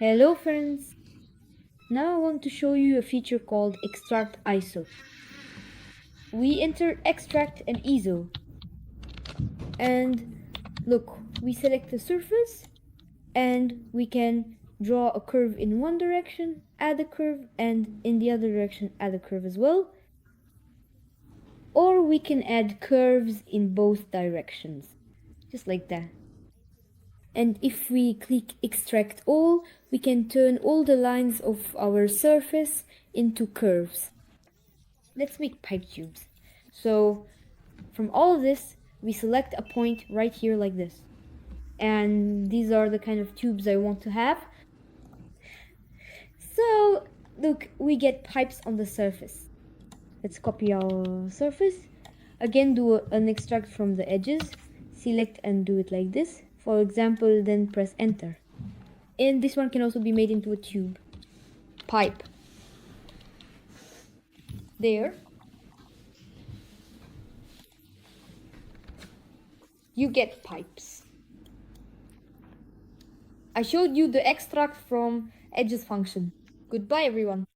Hello friends! Now I want to show you a feature called ExtractIso. We enter extract and iso. And look, we select the surface and we can draw a curve in one direction, add a curve, and in the other direction add a curve as well. Or we can add curves in both directions, just like that. And if we click extract all, we can turn all the lines of our surface into curves. Let's make pipe tubes. So from all of this, we select a point right here like this. And these are the kind of tubes I want to have. So look, we get pipes on the surface. Let's copy our surface. Again, do an extract from the edges. Select and do it like this. For example, then press enter. And this one can also be made into a tube. Pipe. There. You get pipes. I showed you the extract from edges function. Goodbye everyone.